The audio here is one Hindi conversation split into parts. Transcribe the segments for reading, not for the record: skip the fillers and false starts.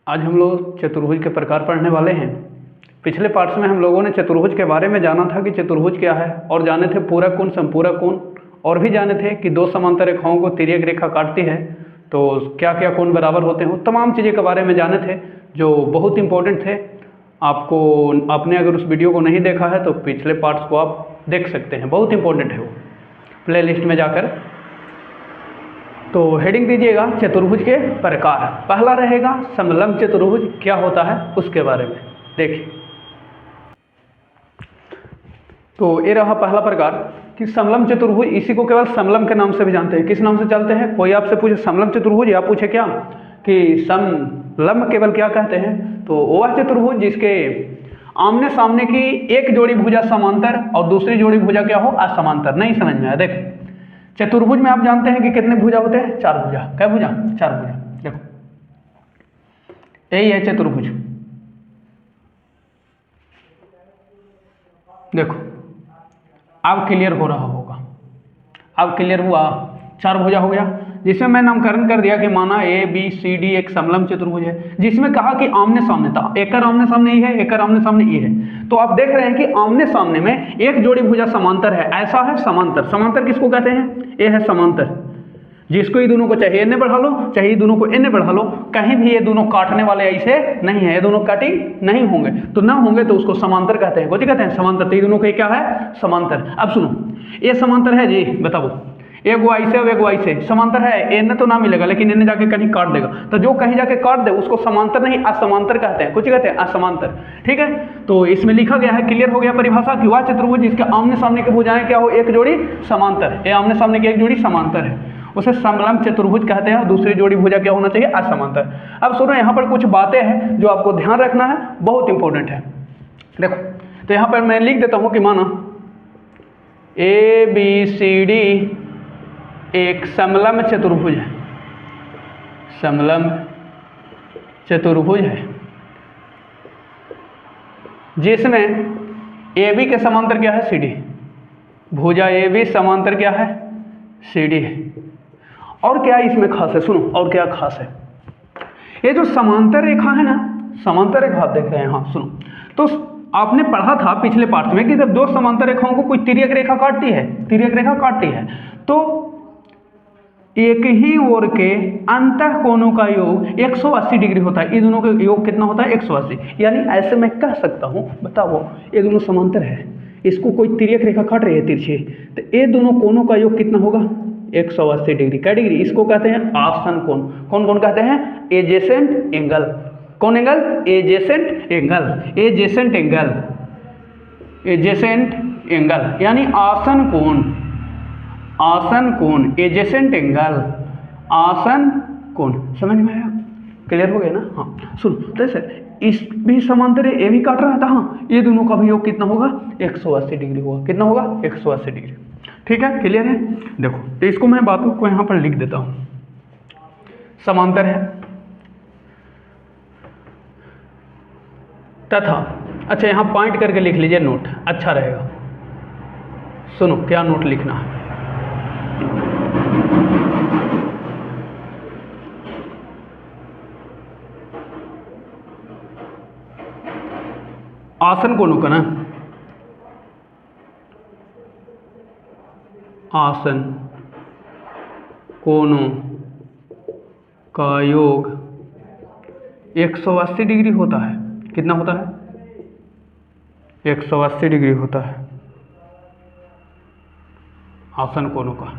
आज हम लोग चतुर्भुज के प्रकार पढ़ने वाले हैं। पिछले पार्ट्स में हम लोगों ने चतुर्भुज के बारे में जाना था कि चतुर्भुज क्या है, और जाने थे पूरक कोण, समपूरक कोण, और भी जाने थे कि दो समांतर रेखाओं को तिर्यक रेखा काटती है तो क्या क्या कोण बराबर होते हैं। तमाम चीज़ें के बारे में जाने थे जो बहुत इंपॉर्टेंट थे। आपने अगर उस वीडियो को नहीं देखा है तो पिछले पार्ट्स को आप देख सकते हैं, बहुत इंपॉर्टेंट है वो, प्ले लिस्ट में जाकर। तो हेडिंग दीजिएगा चतुर्भुज के प्रकार। पहला रहेगा समलंब चतुर्भुज क्या होता है उसके बारे में देखिए। तो ये रहा पहला प्रकार कि समलंब चतुर्भुज। इसी को केवल समलंब के नाम से भी जानते हैं। किस नाम से चलते हैं? कोई आपसे पूछे समलंब चतुर्भुज या पूछे क्या कि समलंब केवल क्या कहते हैं, तो वह चतुर्भुज जिसके आमने सामने की एक जोड़ी भुजा समांतर और दूसरी जोड़ी भुजा क्या हो, असमांतर। नहीं समझ में आया? देखो चतुर्भुज में आप जानते हैं कि कितने भुजा होते हैं? चार भुजा। क्या भुजा? चार भुजा। देखो यही है चतुर्भुज। देखो अब क्लियर हो रहा होगा, अब क्लियर हुआ। चार भुजा हो गया, जिसमें मैं नामकरण कर दिया कि माना ए बी सी डी एक समलंब चतुर्भुज है, जिसमें कहा कि आमने सामने था, एक का आमने सामने ये है, एक का आमने सामने ये है। तो आप देख रहे हैं कि आमने सामने में एक जोड़ी भुजा समांतर है, ऐसा है समांतर। समांतर किसको कहते हैं? ये है समांतर, जिसको ये दोनों को चाहे एन बढ़ा लो चाहे ये दोनों को एन बढ़ा लो, कहीं भी ये दोनों काटने वाले ऐसे नहीं है, ये दोनों कटिंग नहीं होंगे। तो ना होंगे तो उसको समांतर कहते हैं। कौन कहते हैं? समांतर। तो ये दोनों को क्या है? समांतर। अब सुनो, ये समांतर है जी, बताओ एक गो ऐसे और एक गो ऐसे समांतर है। एन तो ना मिलेगा लेकिन एन जाके कहीं काट देगा, तो जो कहीं जाके काट दे उसको समांतर नहीं असमांतर कहते हैं। कुछ कहते हैं? असमांतर। ठीक है, तो इसमें लिखा गया है, क्लियर हो गया परिभाषा कि वह चतुर्भुज जिसके आमने सामने की भुजाएं क्या हो, एक जोड़ी समांतर है। ये आमने सामने की एक जोड़ी समांतर है, उसे समलंब चतुर्भुज कहते हैं। और दूसरी जोड़ी भुजा क्या होना चाहिए? असमांतर। अब सुनो, यहाँ पर कुछ बातें हैं जो आपको ध्यान रखना है, बहुत इंपॉर्टेंट है। देखो तो यहाँ पर मैं लिख देता हूँ कि माना ए बी सी डी एक समलंब चतुर्भुज है, समलंब चतुर्भुज है, जिसमें ए बी के समांतर क्या है? C D. भुजा ए बी समांतर क्या है? सी डी है। और क्या इसमें खास है? सुनो, और क्या खास है? ये जो समांतर रेखा है ना, समांतर रेखा आप देख रहे हैं, हाँ सुनो, तो आपने पढ़ा था पिछले पार्ट में कि जब दो समांतर रेखाओं को कोई तिर्यक रेखा काटती है, तिर्यक रेखा काटती है, तो एक ही ओर के अंतः कोणों का योग 180 डिग्री होता है। ये दोनों का योग कितना होता है? 180। यानी ऐसे मैं कह सकता हूँ, बताओ ये दोनों समांतर है, इसको कोई तिर्यक रेखा काट रही है तिरछी, तो ये दोनों कोणों का योग कितना होगा? 180 डिग्री। क्या डिग्री? इसको कहते हैं आसन कोण। कौन कौन कहते हैं? Adjacent angle. कौन angle? Adjacent angle. Adjacent angle, adjacent angle यानी आसन कोण। आसन कोण, एजेसेंट एंगल, आसन कोण। समझ में आया? क्लियर हो गया ना? हाँ सुन, तो सर इस भी समांतर है, ये भी काट रहा था, हाँ, ये दोनों का भी योग कितना होगा? 180 डिग्री होगा। कितना होगा? 180 डिग्री। ठीक है, क्लियर है? देखो तो इसको मैं बातों को यहाँ पर लिख देता हूँ। समांतर है तथा, अच्छा यहाँ पॉइंट करके लिख लीजिए, नोट अच्छा रहेगा। सुनो क्या नोट लिखना है। आसन कोणों का ना, आसन कोणों का योग 180 डिग्री होता है। कितना होता है? 180 डिग्री होता है आसन कोणों का।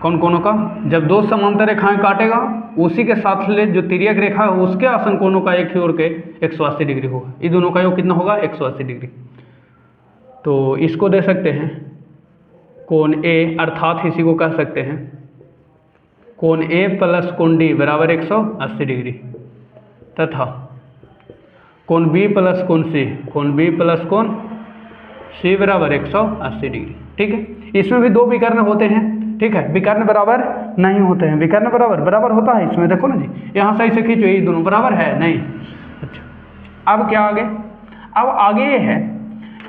कौन कोणों का? जब दो समांतर रेखाएं काटेगा उसी के साथ ले जो तिर्यक रेखा है उसके आसन कोणों का एक ही ओर के 180 डिग्री होगा। ये दोनों का योग कितना होगा? 180 डिग्री। तो इसको दे सकते हैं कोण ए, अर्थात इसी को कह सकते हैं कोण ए प्लस कोण डी बराबर 180 डिग्री, तथा कोण बी प्लस कोण सी, कोण बी प्लस कोण सी बराबर 180 डिग्री। ठीक है, इसमें भी दो विकर्ण होते हैं। ठीक है, विकर्ण बराबर नहीं होते हैं, विकर्ण बराबर होता है इसमें। देखो ना जी, यहाँ सही से खींचो, ये दोनों बराबर है नहीं। अच्छा अब क्या आगे? अब आगे ये है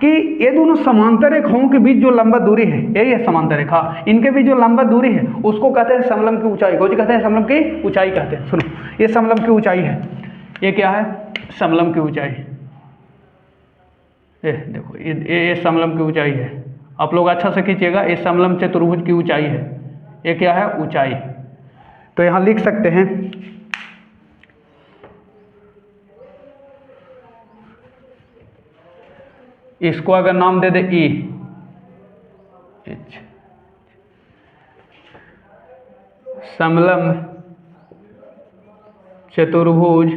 कि ये दोनों समांतर रेखाओं के बीच जो लंबा दूरी है, यही है समांतर रेखा, इनके बीच जो लंबा दूरी है उसको कहते हैं समलंब की ऊंचाई। कौन कहते हैं? समलंब की ऊंचाई कहते हैं। सुनो, ये समलंब की ऊंचाई है। ये क्या है? समलंब की ऊंचाई। ये देखो, ये समलंब की ऊंचाई है। आप लोग अच्छा से खींचिएगा, ये समलंब चतुर्भुज की ऊंचाई है। ये क्या है? ऊंचाई। तो यहाँ लिख सकते हैं इसको अगर नाम दे दे ई, समलंब चतुर्भुज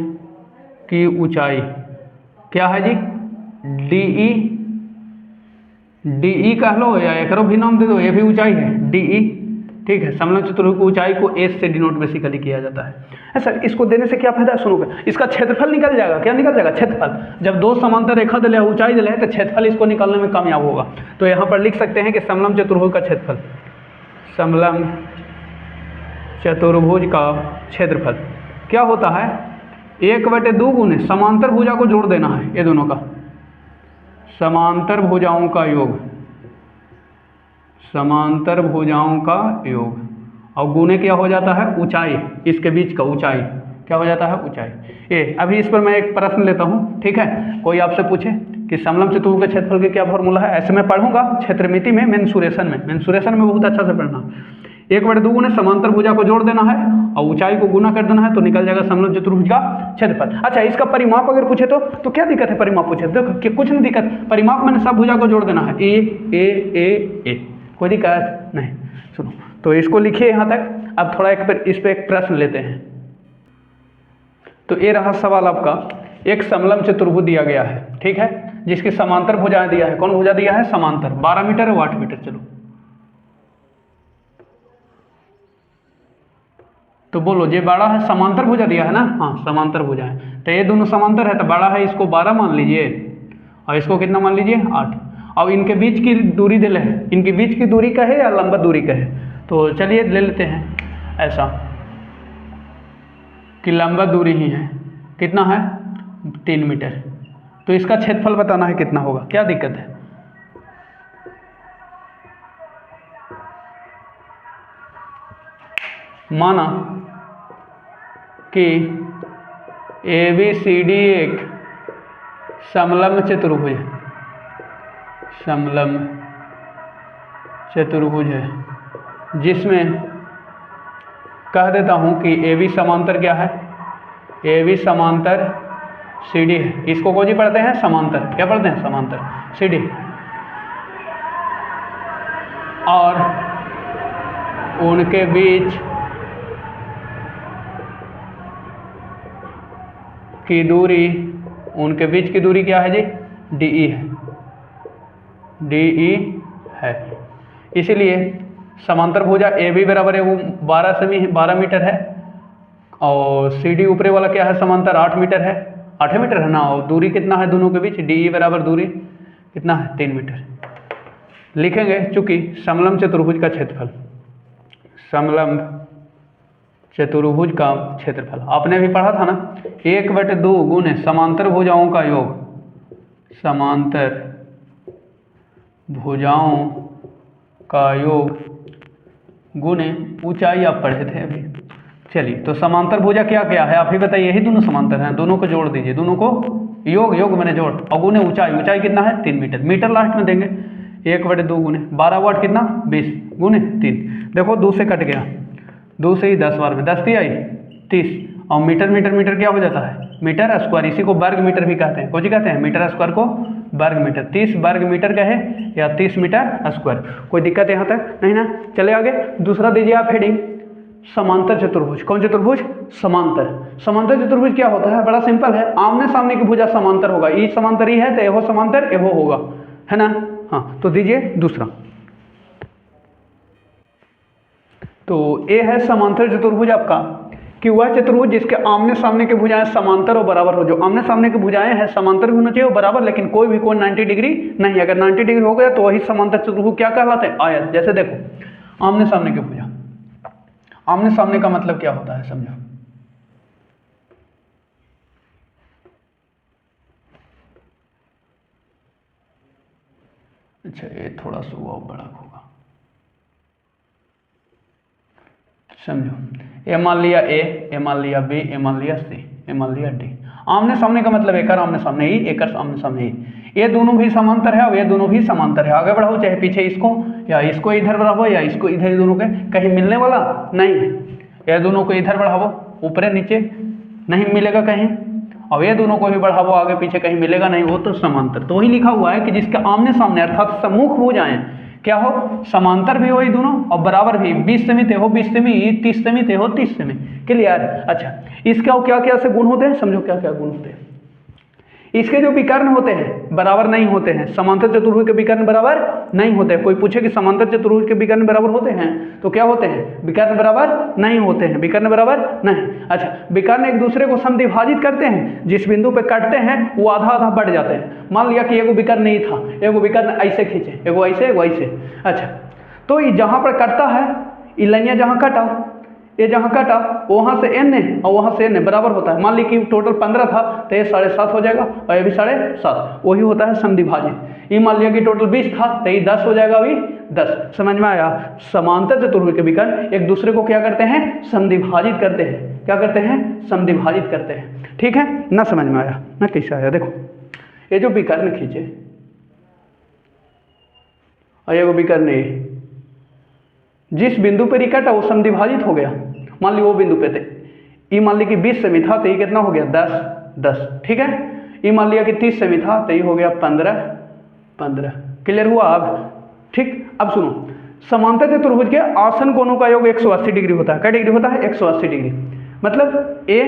की ऊंचाई क्या है जी? डीई। डीई कह लो या एक भी नाम दे दो, ये भी ऊंचाई है, डीई। ठीक है, समलंब चतुर्भुज की ऊंचाई को एस से डिनोट बेसिकली किया जाता है। सर इसको देने से क्या फायदा है? सुनोगे, इसका क्षेत्रफल निकल जाएगा। क्या निकल जाएगा? क्षेत्रफल। जब दो समांतर रेखा दिले, ऊंचाई दिले, तो क्षेत्रफल इसको निकालने में कामयाब होगा। तो यहाँ पर लिख सकते हैं कि समलंब चतुर्भुज का क्षेत्रफल, समलंब चतुर्भुज का क्षेत्रफल क्या होता है? 1/2 गुने समांतर भुजा को जोड़ देना है, ये दोनों का समांतर भुजाओं का योग, समांतर भुजाओं का योग, और गुने क्या हो जाता है? ऊंचाई, इसके बीच का ऊंचाई क्या हो जाता है? ऊंचाई। ये अभी इस पर मैं एक प्रश्न लेता हूँ, ठीक है? कोई आपसे पूछे कि समलंब चतुर्भुज के क्षेत्रफल की क्या फॉर्मूला है, ऐसे मैं पढ़ूंगा क्षेत्रमिति में, मेंसुरेशन में बहुत अच्छा से पढ़ना। 1/2 गुने समांतर भुजा को जोड़ देना है और ऊंचाई को गुना कर देना है, तो निकल जाएगा समलंब चतुर्भुज का क्षेत्रफल। अच्छा, इसका परिमाप अगर पूछे तो क्या दिक्कत है? परिमाप पूछे देखो कि कुछ नहीं दिक्कत, परिमाप मैंने सब भुजा को जोड़ देना है, ए, कोई दिक्कत नहीं। सुनो, तो इसको लिखिए यहाँ तक। अब थोड़ा इस पे एक प्रश्न लेते हैं। तो ये रहा सवाल आपका, एक समलंब चतुर्भुज दिया गया है, ठीक है, जिसकी समांतर भुजाएं दिया है। कौन भुजा दिया है? समांतर। 12 मीटर और 8 मीटर। चलो तो बोलो, ये बड़ा है, समांतर भुजा दिया है ना? हाँ, समांतर भुजा है, तो ये दोनों समांतर है, तो बड़ा है, इसको 12 मान लीजिए और इसको कितना मान लीजिए? 8। और इनके बीच की दूरी दिले है, इनके बीच की दूरी का है या लंबा दूरी का है? तो चलिए ले लेते हैं ऐसा कि लंबा दूरी ही है। कितना है? 3 मीटर। तो इसका क्षेत्रफल बताना है कितना होगा, क्या दिक्कत है? माना कि ABCD एक समलंब चतुर्भुज है, समलंब चतुर्भुज है, जिसमें कह देता हूं कि AB समांतर क्या है? AB समांतर CD है। इसको कौन जी पढ़ते हैं? समांतर। क्या पढ़ते हैं? समांतर CD। और उनके बीच की दूरी, उनके बीच की दूरी क्या है जी? DE है, DE है। इसीलिए समांतर भुजा AB बराबर है वो 12 मीटर है, और CD ऊपरे वाला क्या है? समांतर 8 मीटर है, 8 मीटर है ना। और दूरी कितना है दोनों के बीच? DE बराबर दूरी कितना है? 3 मीटर। लिखेंगे चूंकि समलंब चतुर्भुज का क्षेत्रफल, समलंब चतुर्भुज का क्षेत्रफल आपने भी पढ़ा था ना, 1/2 गुने समांतर भुजाओं का योग, समांतर भुजाओं का योग गुने ऊंचाई आप पढ़े थे अभी। चलिए, तो समांतर भुजा क्या क्या है आप ही बताइए? यही दोनों समांतर हैं, दोनों को जोड़ दीजिए, दोनों को योग मैंने जोड़, और गुने ऊंचाई, ऊंचाई कितना है? 3 मीटर। मीटर लास्ट में देंगे। 1/2 गुने 12 वाट कितना? 20 गुने 3। देखो 2 से कट गया, 2 से ही 10 बार में 10 ती आई 30, और मीटर क्या हो जाता है? Metre square. इसी को वर्ग मीटर भी कहते हैं। कौन सी कहते हैं? मीटर स्क्वायर को वर्ग मीटर। 30 वर्ग मीटर कहे या 30 मीटर स्क्वायर। कोई दिक्कत यहाँ तक नहीं ना? चले आगे। दूसरा दीजिए आप हेडिंग, समांतर चतुर्भुज। कौन चतुर्भुज? समांतर। समांतर चतुर्भुज क्या होता है? बड़ा सिंपल है, आमने सामने की भुजा समांतर होगा। ई समांतर ई है तो एहो समांतर एहो होगा, है ना? हाँ, तो दीजिए दूसरा। तो ए है समांतर चतुर्भुज आपका, कि वह चतुर्भुज जिसके आमने सामने की भुजाएं समांतर और बराबर हो। जो आमने सामने की भुजाएं हैं समांतर भी होना चाहिए और बराबर, लेकिन कोई भी कोण 90 डिग्री नहीं। अगर 90 डिग्री हो गया तो वही समांतर चतुर्भुज क्या कहलाते हैं? आयत। जैसे देखो, आमने सामने की भुजा, आमने सामने का मतलब क्या होता है समझो। अच्छा, ये थोड़ा सा वो बड़ा होगा, समझो। ए मान लिया ए मान लिया बी, ए मान लिया सी, ए मान लिया डी। आमने सामने का मतलब एकर आमने सामने ही, एकर आमने सामने ही। ये दोनों भी समांतर है और ये दोनों भी समांतर है। आगे बढ़ाओ, चाहे पीछे इसको या इसको इधर बढ़ाओ या इसको इधर, ये दोनों के कहीं मिलने वाला नहीं है। ये दोनों को इधर बढ़ाओ, ऊपर नीचे नहीं मिलेगा कहीं, और ये दोनों को भी बढ़ाओ आगे पीछे कहीं मिलेगा नहीं, वो तो समांतर। तो वही लिखा हुआ है कि जिसके आमने सामने अर्थात सम्मुख हो जाएं, क्या हो, समांतर भी हो ये दोनों और बराबर भी, 20 सेमी ते हो 20 सेमी, 30 सेमी ते हो 30 सेमी। क्लियर? अच्छा, इसका क्या क्या से गुण होते हैं, समझो क्या क्या गुण होते हैं। इसके जो विकर्ण होते हैं बराबर नहीं होते हैं, समांतर चतुर्भुज के विकर्ण बराबर नहीं होते हैं। कोई पूछे कि समांतर चतुर्भुज के विकर्ण बराबर होते हैं, तो क्या होते हैं, विकर्ण बराबर नहीं होते हैं, विकर्ण बराबर नहीं। अच्छा, विकर्ण एक दूसरे को समद्विभाजित करते हैं, जिस बिंदु पे काटते हैं वो आधा आधा बढ़ जाते हैं। मान लिया कि एगो विकर्ण नहीं था, एगो विकर्ण ऐसे खींचे, एगो ऐसे एगो ऐसे। अच्छा, तो ये जहाँ पर कटता है, ये लाइनिया जहाँ कटा, ये जहाँ काटा वहाँ से n है और वहाँ से n बराबर होता है। मान ली कि टोटल 15 था तो ये 7.5 हो जाएगा और ये भी 7.5, वही होता है समद्विभाजित। ये मान लिया कि टोटल 20 था तो ये 10 हो जाएगा, अभी 10। समझ में आया? समांतर चतुर्भुज के विकर्ण एक दूसरे को क्या करते हैं, समद्विभाजित करते हैं। क्या करते हैं, समद्विभाजित करते हैं। ठीक है ना? समझ में आया ना? कैसे आया? देखो, ये जो विकर्ण खींचे और ये विकर्ण है, जिस बिंदु पर कटा वो समद्विभाजित हो गया। मान ली वो बिंदु पे थे, ये मान ली कि 20 सेमी था तो ये कितना हो गया, 10। ठीक है, ये मान लिया कि 30 सेमी था तो ये हो गया 15। क्लियर हुआ अब? ठीक। अब सुनो, समांतर चतुर्भुज के आसन कोणों का योग 180 डिग्री होता है। क्या डिग्री होता है? 180 डिग्री। मतलब ए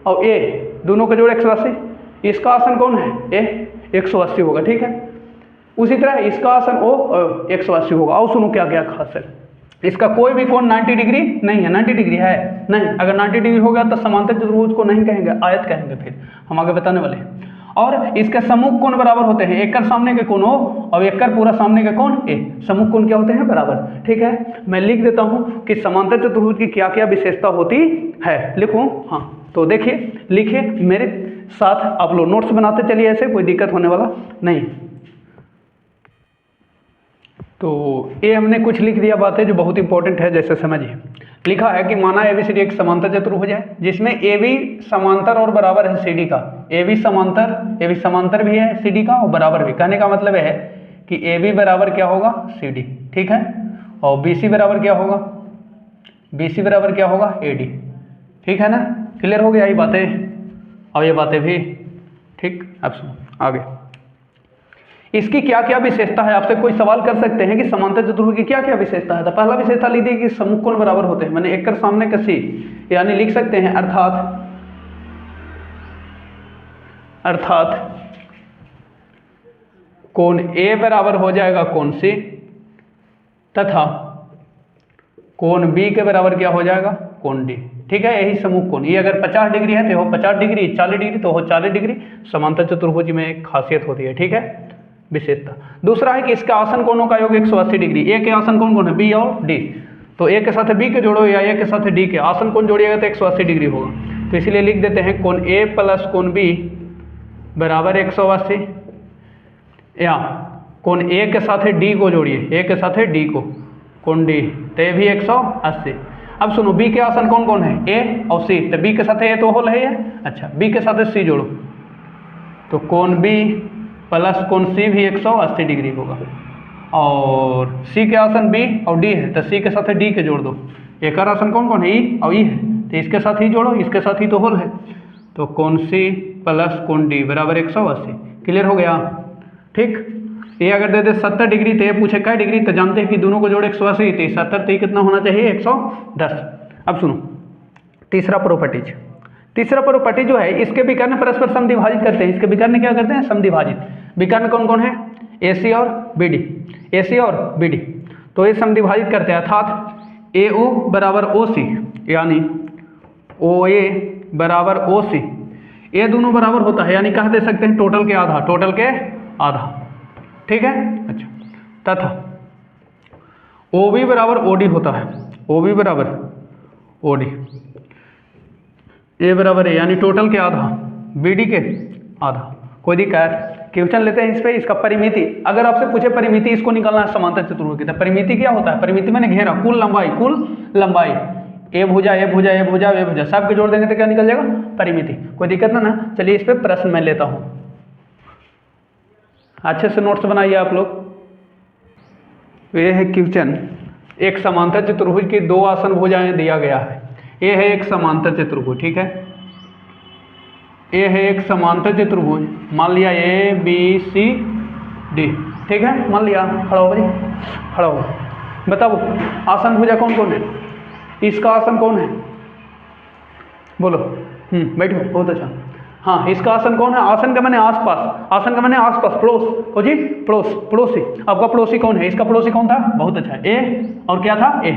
और ए दोनों का जोड़ 180। इसका आसन कौन है? ए, 180 होगा। ठीक है, उसी तरह इसका आसन ओ 180 होगा। और सुनो क्या क्या खास है, इसका कोई भी कोण 90 डिग्री नहीं है। 90 डिग्री है नहीं, अगर 90 डिग्री हो गया तो समांतर चतुर्भुज को नहीं कहेंगे, आयत कहेंगे। फिर हम आगे बताने वाले हैं। और इसके सम्मुख कोण बराबर होते हैं, एकर सामने के कोण ओ और एकर पूरा सामने के कोण ए, सम्मुख कोण क्या होते हैं, बराबर। ठीक है, मैं लिख देता हूँ कि समांतर चतुर्भुज की क्या क्या विशेषता होती है। लिखूँ? हाँ, तो देखिए, लिखिए मेरे साथ आप लोग, नोट्स बनाते चलिए, ऐसे कोई दिक्कत होने वाला नहीं। तो ये हमने कुछ लिख दिया बातें जो बहुत इंपॉर्टेंट है। जैसे समझिए, लिखा है कि माना ABCD एक समांतर चतुर्भुज है जिसमें AB समांतर और बराबर है CD का। AB समांतर भी है CD का और बराबर भी। कहने का मतलब है कि AB बराबर क्या होगा, CD। ठीक है, और BC बराबर क्या होगा, BC बराबर क्या होगा, AD। ठीक है ना? क्लियर हो गया ये बातें और ये बातें भी? ठीक। अब सुनो आगे, इसकी क्या क्या विशेषता है। आपसे कोई सवाल कर सकते हैं कि समांतर चतुर्भुज की क्या क्या विशेषता है। तो पहला विशेषता ली थी कि सम्मुख कोण बराबर होते हैं, मैंने एकर सामने का C, यानी लिख सकते हैं अर्थात कोण A बराबर हो जाएगा कोण C, तथा कोण B के बराबर क्या हो जाएगा, कोण D। ठीक है, यही सम्मुख कोण। ये अगर 50 डिग्री है तो हो 50 डिग्री, 40 डिग्री तो हो 40 डिग्री। समांतर चतुर्भुज में एक खासियत होती है। ठीक है, विशेषता। दूसरा है कि इसका आसन कोणों का योग 180 डिग्री। ए के आसन कोण कौन है, बी और डी। तो ए के साथ बी के जोड़ो या ए के साथ डी के आसन कोण जोड़िएगा तो 180 डिग्री होगा। तो इसलिए लिख देते हैं कोण ए प्लस कोण बी बराबर 180, या कोण ए के साथ डी को जोड़िए, ए के साथ डी को, कोण डी तो ये भी 180। अब सुनो, बी के आसन कौन कौन है, ए और सी। तो बी के साथ ए तो होल है ये। अच्छा, बी के साथ सी जोड़ो तो कोण बी प्लस कोण सी भी 180 डिग्री होगा। और सी के आसन बी और डी है तो सी के साथ डी के जोड़ दो। एक और आसन कौन कौन है, ई और ई है, तो इसके साथ ही जोड़ो, इसके साथ ही तो होल है। तो कोण सी प्लस कोण डी बराबर 180। क्लियर हो गया? ठीक। ये अगर दे दे 70 डिग्री तो ये पूछे क्या डिग्री, तो जानते हैं कि दोनों को जोड़ 180, तो 70 तो कितना होना चाहिए, 110। अब सुनो तीसरा प्रॉपर्टी जो है, इसके विकर्ण परस्पर समद्विभाजित करते हैं। इसके विकर्ण क्या करते हैं, समद्विभाजित। विकर्ण कौन कौन है, AC और BD। तो ये समद्विभाजित करते हैं, अर्थात AO बराबर OC, यानी OA बराबर OC, ये दोनों बराबर होता है, यानी कह दे सकते हैं टोटल के आधा। ठीक है। अच्छा, तथा OB बराबर OD होता है, OB बराबर OD, ए बराबर है यानी टोटल के आधा, BD के आधा। कोई दिक्कत? क्वेश्चन लेते हैं इस पे, इसका परिमिति। अगर आपसे पूछे परिमिति इसको निकालना है समांतर चतुर्भुज की, तो परिमिति क्या होता है, परिमिति मैंने घेरा, कुल लंबाई ए भुजा ए भुजा ए भुजा ए भुजा सबके जोड़ देंगे तो क्या निकल जाएगा, परिमिति। कोई दिक्कत ना। चलिए इस पर प्रश्न मैं लेता हूँ, अच्छे से नोट्स बनाइए आप लोग। ये है क्वेश्चन, एक समांतर चतुर्भुज की दो आसन भुजाएं दिया गया है। ये है एक समांतर चतुर्भुज, ठीक है, ये है एक समांतर चतुर्भुज, मान लिया ए बी सी डी, ठीक है, मान लिया। खड़ा हो भाई, खड़ा हो, बताओ आसन भुजा कौन कौन है, इसका आसन कौन है, बोलो। बैठो, बहुत अच्छा। हाँ, इसका आसन कौन है, आसन का मैंने आसपास, आसन का मैंने आसपास, पड़ोस को जी, पड़ोस, पड़ोसी। आपका पड़ोसी कौन है, इसका पड़ोसी कौन था, बहुत अच्छा, ए, और क्या था, ए।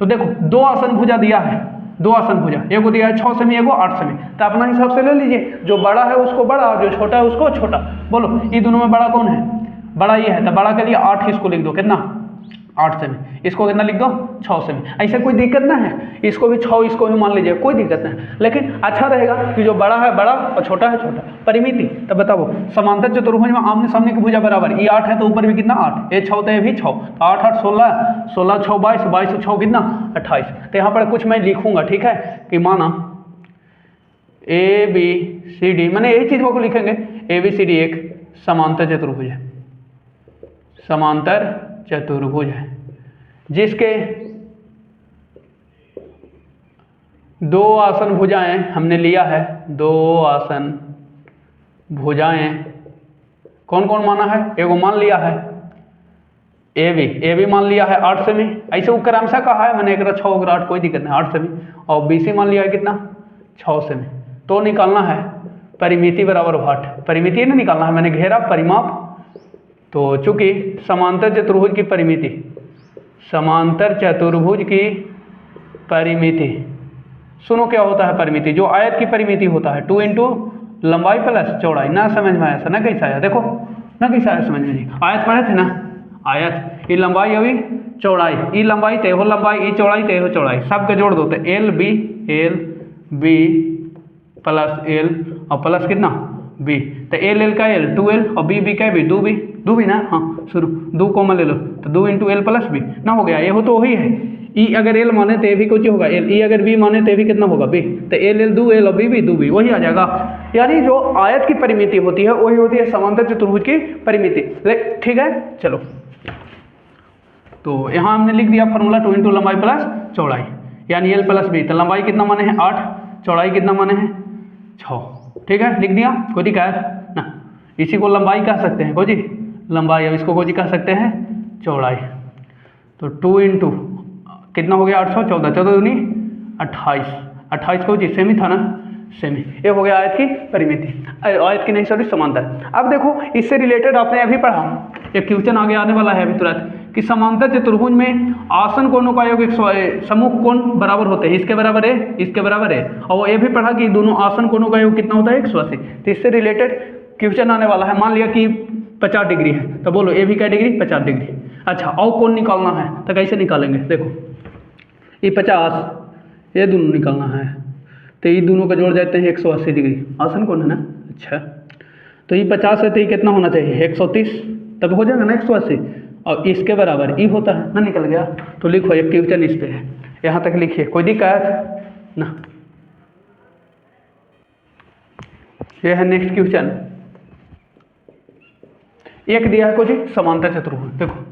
तो देखो दो आसन भुजा दिया है, दो आसन भुजा, एक को दिया है 6 सेमी, एक को 8 सेमी, तो अपना हिसाब से ले लीजिए, जो बड़ा है उसको बड़ा और जो छोटा है उसको छोटा। बोलो ये दोनों में बड़ा कौन है, बड़ा ये है, तो बड़ा के लिए 8 इसको लिख दो, कितना 8 सेमी, इसको कितना लिख दो 6 सेमी। ऐसा कोई दिक्कत ना है, इसको भी 6 इसको भी मान लीजिए, कोई दिक्कत नहीं, लेकिन अच्छा रहेगा कि जो बड़ा है बड़ा और छोटा है छोटा। परिमिति, तो बताओ समांतर चतुर्भुज में आमने सामने की भुजा बराबर, ये 8 है तो ऊपर भी कितना 8, ये 6 तो ये भी 6, 8 8 16, 16 6 22, 22 6 कितना 28। तो यहाँ पर कुछ मैं लिखूंगा, ठीक है, कि माना ए बी सी डी, मैंने यही चीज़ को लिखेंगे, ए बी सी डी एक समांतर चतुर्भुज है, समांतर चतुर्भुज है, जिसके दो आसन भुजाएं हमने लिया है, दो आसन भुजाएं कौन कौन माना है, एगो मान लिया है ए बी मान लिया है 8 सेमी, ऐसे वो क्रमशः कहा है मैंने, एक 6 और 8 कोई दिक्कत नहीं, 8 सेमी, और बी सी मान लिया है कितना 6 सेमी। तो निकालना है परिमिति बराबर भाट, परिमिति ना निकालना है, मैंने घेरा परिमाप। तो चूंकि समांतर चतुर्भुज की परिमिति, समांतर चतुर्भुज की परिमिति, सुनो क्या होता है परिमिति, जो आयत की परिमिति होता है 2 इंटू लंबाई प्लस चौड़ाई। ना समझ में आया, ना कैसा आया, देखो ना कैसा आया समझ में नहीं, आयत पढ़े थे ना, आयत ये लंबाई अभी चौड़ाई, ये लंबाई ते हो लंबाई, ये चौड़ाई ते हो चौड़ाई, सबके जोड़ दो तो एल बी प्लस एल और प्लस कितना बी, तो एल का एल 2l और बी का बी, दो भी ना, हाँ शुरू 2 कॉमन ले लो तो 2 इंटू एल प्लस बी ना हो गया, ये हो तो वही है। ई अगर एल माने तो ये भी कुछ होगा एल, ई अगर बी माने तो ये भी कितना होगा बी, तो एल 2l और बी 2b, वही आ जाएगा। यानी जो आयत की परिमिति होती है वही होती है समांतर चतुर्भुज की परिमिति, ठीक है। चलो तो यहाँ हमने लिख दिया फॉर्मूला 2 इंटू लंबाई प्लस चौड़ाई, यानी एल प्लस बी, तो लंबाई कितना माने हैं 8, चौड़ाई कितना माने हैं 6, ठीक है, लिख दिया, कोई दिक्कत ना। इसी को लंबाई कह सकते हैं कोई जी, लंबाई, अब इसको कोई कह सकते हैं चौड़ाई। तो 2 इंटू कितना हो गया 800, 14 14 दूनी 28, 28 को जी सेमी था ना, सेमी, ये हो गया आयत की परिमिति, आयत की नहीं सॉरी समांतर। अब देखो इससे रिलेटेड आपने अभी पढ़ा, एक क्वेश्चन आगे आने वाला है अभी तुरंत, कि समांतर चतुर्भुज में आसन कोणों का योग समूह कोण बराबर होते हैं, इसके बराबर है, इसके बराबर है, और वो ये भी पढ़ा कि दोनों आसन कोणों का योग कितना होता है 180। तो इससे रिलेटेड क्वेश्चन आने वाला है, मान लिया कि 50 डिग्री है, तो बोलो ए भी क्या डिग्री 50 डिग्री। अच्छा और कोण निकालना है तो कैसे निकालेंगे, देखो ये 50, ये दोनों निकालना है, तो ये दोनों का जोड़ जाते हैं 180 डिग्री, आसन कोण है ना। अच्छा तो ये 50 है तो ये कितना होना चाहिए 130, तब हो जाएगा ना 180, और इसके बराबर ई होता है ना, निकल गया। तो लिखो एक क्वेश्चन इस पे है, यहाँ तक लिखिए, कोई दिक्कत ना। ये है नेक्स्ट क्वेश्चन, एक दिया है कुछ समांतर चतुर्भुज, देखो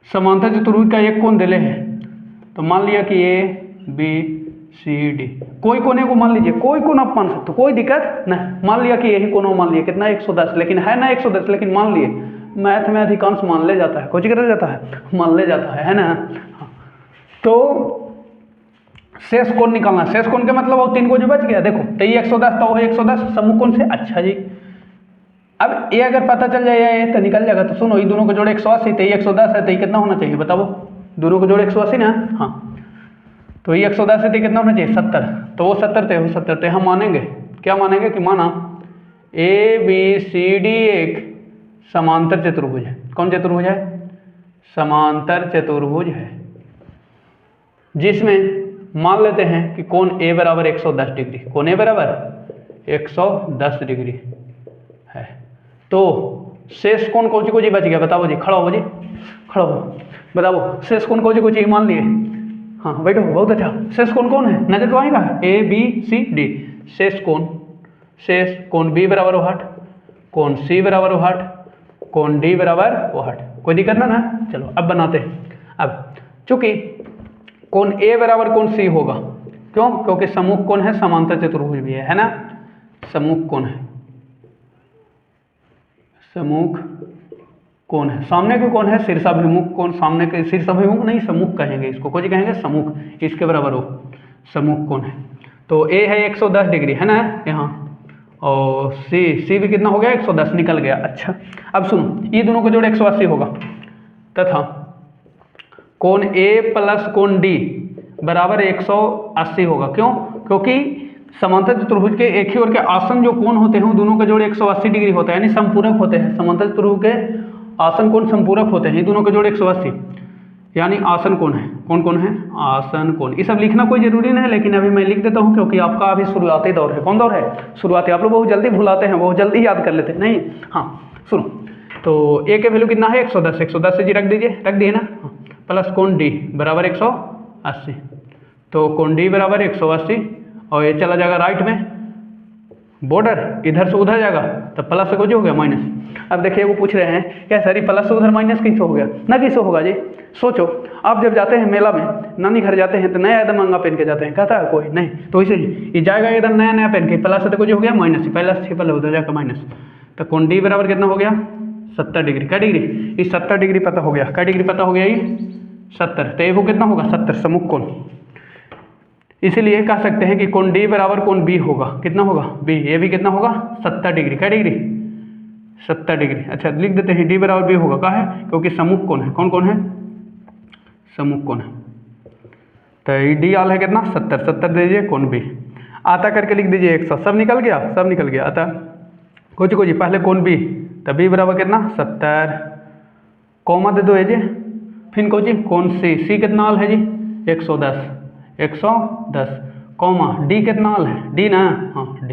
समांतर चतुर्भुज का एक कोण दिले है, तो मान लिया कि ए बी सी डी, कोई कोने को मान लीजिए, कोई कोण आप मान सकते हो, कोई दिक्कत नहीं। मान लिया कि यही कोण मान लिया कितना 110, लेकिन है ना 110, लेकिन मान लिए, मैथ में अधिकांश मान ले जाता है, कुछ कर जाता है, मान ले जाता है ना। हाँ। तो शेष कोण निकालना, शेष कोण के मतलब वो 3 को जो बच गया, देखो तो ये 110 तो वो 110 समूह कोण से। अच्छा जी अब ये अगर पता चल जाए तो निकल जाएगा, तो सुनो ये दोनों को जोड़ 180, तो ये 110 है, तो ये कितना होना चाहिए बताओ, दोनों को जोड़ 180 ना, हाँ तो ये 110 है तो कितना होना चाहिए 70, तो वो 70 थे, वो 70 थे। हम मानेंगे क्या मानेंगे कि माना ए बी सी डी एक समांतर चतुर्भुज है। कौन चतुर्भुज है, समांतर चतुर्भुज है, जिसमें मान लेते हैं कि कोण ए बराबर 110 डिग्री, कोण ए बराबर 110 डिग्री है। तो शेष कोण कौन सी को जी बच गया बताओ जी, खड़ा हो जी, खड़ा हो, बताओ शेष कोण कौन से मान लिए। हाँ बैठो, बहुत अच्छा। शेष कोण कौन है, नजर तो आएगा, ए बी सी डी। शेष कोण बी बराबर 60, कोण सी बराबर 60, कोण डी बराबर 60। कोई दिक्कत ना। चलो अब बनाते हैं। अब चूंकि कोण ए बराबर कोण सी होगा, क्यों? क्योंकि सम्मुख कोण है, समांतर चतुर्भुज भी है ना। सम्मुख कोण है, सम्मुख कोण है, सामने के कोण है शीर्षाभिमुख कोण, सामने के शीर्षाभिमुख नहीं सम्मुख कहेंगे इसको, कुछ कहेंगे सम्मुख, इसके बराबर हो सम्मुख कोण है। तो ए है 110 डिग्री है ना यहाँ, और सी भी कितना हो गया 110 निकल गया। अच्छा अब सुनो, ये दोनों को जोड़ 180 होगा, तथा कोण ए प्लस कोण डी बराबर 180 होगा। क्यों? क्योंकि समांतर चतुर्भुज के एक ही ओर के आसन जो कोण होते हैं वो दोनों का जोड़ 180 डिग्री होता है, यानी संपूरक होते हैं। समांतर चतुर्भुज के आसन कोण संपूरक होते हैं, ये दोनों का जोड़ 180 यानी आसन कोण है। कौन कौन है? आसन कोण। ये सब लिखना कोई जरूरी नहीं है, लेकिन अभी मैं लिख देता हूँ क्योंकि आपका अभी शुरुआती दौर है। कौन दौर है? शुरुआती। आप लोग बहुत जल्दी भुलाते हैं, बहुत जल्दी याद कर लेते हैं। नहीं, हाँ सुनो, तो ए के वैल्यू कितना है 110, 110 से जी रख दीजिए, रख दिए ना। प्लस कोण डी बराबर 180, तो कोण डी बराबर 180, और ये चला जाएगा राइट में, बॉर्डर इधर से उधर जाएगा तो प्लस से कुछ हो गया माइनस। अब देखिए वो पूछ रहे हैं क्या सर प्लस से उधर माइनस कैसे हो गया? ना कैसे होगा जी? सोचो, आप जब जाते हैं मेला में, नानी घर जाते हैं तो नया एकदम महंगा पहन के जाते हैं, कहता है कोई नहीं, तो वैसे ही ये जाएगा एकदम नया नया पहन के, प्लस से तो कुछ हो गया माइनस, प्लस से पहले उधर जाकर माइनस। तो कोण डी बराबर कितना हो गया 70 डिग्री। क्या डिग्री? ये 70 डिग्री पता हो गया। क्या डिग्री पता हो गया? ये 70। तो ये वो कितना होगा 70 सम्मुख कोण। इसीलिए कह सकते हैं कि कोण डी बराबर कोण बी होगा। कितना होगा? बी। ये भी कितना होगा 70 डिग्री। क्या डिग्री? 70 डिग्री। अच्छा लिख देते हैं डी बराबर बी होगा। क्या है? क्योंकि सम्मुख कोण है। कौन कौन है? सम्मुख कोण है। तो डी आल है कितना 70, 70 दे दीजिए कोण बी, आता करके लिख दीजिए 100। सब निकल गया, सब निकल गया। आता कुछ पहले कोण बी, तो बी बराबर कितना 70, कॉमा दे दो जी, फिर कोण सी कितना आल है जी 110, 110, कॉमा डी कितना आल है? डी ना, हाँ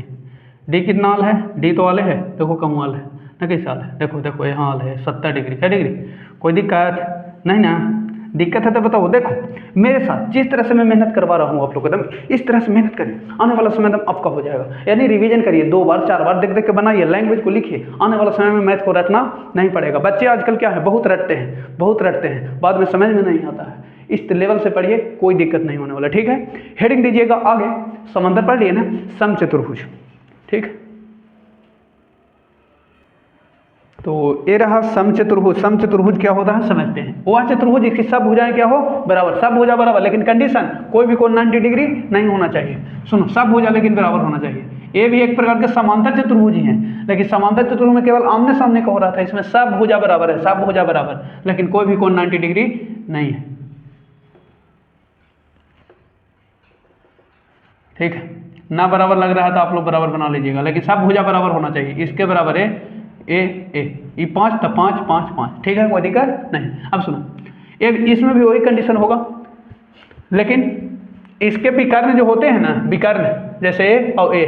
डी कितना आल है? डी तो आले है, देखो कम आल है ना, कैसे आल है? देखो यहाँ आल है 70 डिग्री। क्या डिग्री? कोई दिक्कत नहीं ना? दिक्कत है तो बताओ। देखो मेरे साथ जिस तरह से मैं मेहनत करवा रहा हूँ आप लोग एकदम इस तरह से मेहनत करिए, आने वाला समय एकदम आपका हो जाएगा। यानी रिवीजन करिए, 2 बार 4 बार देख देख के बनाइए, लैंग्वेज को लिखिए, आने वाला समय में मैथ को रटना नहीं पड़ेगा। बच्चे आजकल क्या है, बहुत रटते हैं, बाद में समझ में नहीं आता है। इस लेवल से पढ़िए, कोई दिक्कत नहीं होने वाला। ठीक है, हेडिंग दीजिएगा आगे, समंदर पढ़ लिए ना, समचतुर्भुज। ठीक, तो ये रहा समचतुर्भुज। समचतुर्भुज क्या होता है समझते हैं। वह चतुर्भुज जिसकी सब भुजाएं क्या हो बराबर, सब भुजा बराबर, लेकिन कंडीशन कोई भी कोण 90 डिग्री नहीं होना चाहिए। सुनो, सब भुजा लेकिन बराबर होना चाहिए। ये भी एक प्रकार के समांतर चतुर्भुज ही हैं, लेकिन समांतर चतुर्भुज में केवल आमने सामने का हो रहा था, इसमें सब भुजा बराबर है, सब भुजा बराबर, लेकिन कोई भी कोण 90 डिग्री नहीं है। ठीक है ना, बराबर लग रहा है तो आप लोग बराबर बना लीजिएगा, लेकिन सब भुजा बराबर होना चाहिए। इसके बराबर है ए ये 5 तो 5 5 5। ठीक है, कोई दिक्कत नहीं। अब सुनो, ये इसमें भी वही कंडीशन होगा, लेकिन इसके विकर्ण जो होते हैं ना, विकर्ण जैसे ए और ए,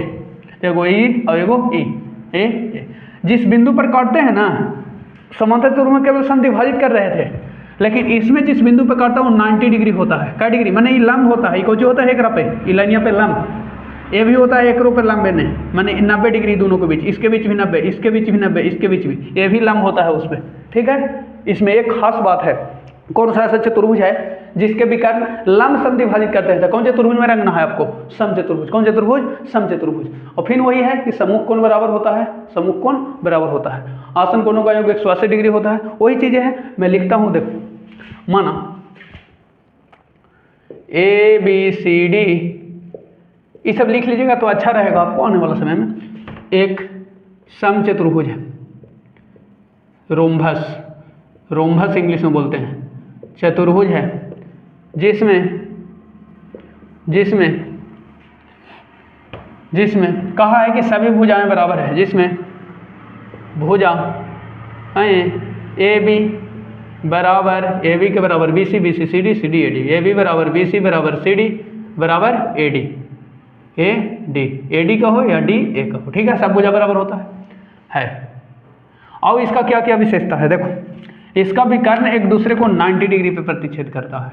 एगो ई और एगो ई, ए जिस बिंदु पर काटते हैं ना, समांतर चतुर्भुज में केवल समद्विभाजित कर रहे थे, लेकिन इसमें जिस बिंदु पर काटता है वो 90 डिग्री होता है। क्या डिग्री? माने ये लंब होता है, ये जो होता है एक पे, ये लाइनिया पे लंब, ये भी होता है 1 पे लंबे ने, माने 90 डिग्री दोनों के बीच, इसके बीच भी 90, इसके बीच भी 90, इसके बीच भी, ये भी लंब होता है उसमें। ठीक है, इसमें एक खास बात है, कौन सा ऐसा चतुर्भुज है जिसके विकर्ण लंब समद्विभाजित करते हैं? कौन चतुर्भुज में रंगना है आपको? समचतुर्भुज। कौन चतुर्भुज? समचतुर्भुज। और फिर वही है कि सम्मुख कोण बराबर होता है, सम्मुख कोण बराबर होता है, आसन कोणों का योग 180 डिग्री होता है। वही चीजें हैं, मैं लिखता हूं, देखो माना ए बी सी डी, ये सब लिख लीजिएगा तो अच्छा रहेगा आपको आने वाला समय में। एक समचतुर्भुज है, रोम्भस, रोम्भस इंग्लिश में बोलते हैं, चतुर्भुज है जिसमें कहा है कि सभी भुजाएं बराबर है, जिसमें भुजाएं ए बी बराबर, ए बी के बराबर B C, B C C D, C D A D, A B बराबर बी सी बराबर सी डी बराबर ए डी, ए डी का हो या डी ए का हो। ठीक है, सब भुजा बराबर होता है। और इसका क्या क्या विशेषता है देखो, इसका विकर्ण एक दूसरे को 90 डिग्री पे प्रतिच्छेद करता है,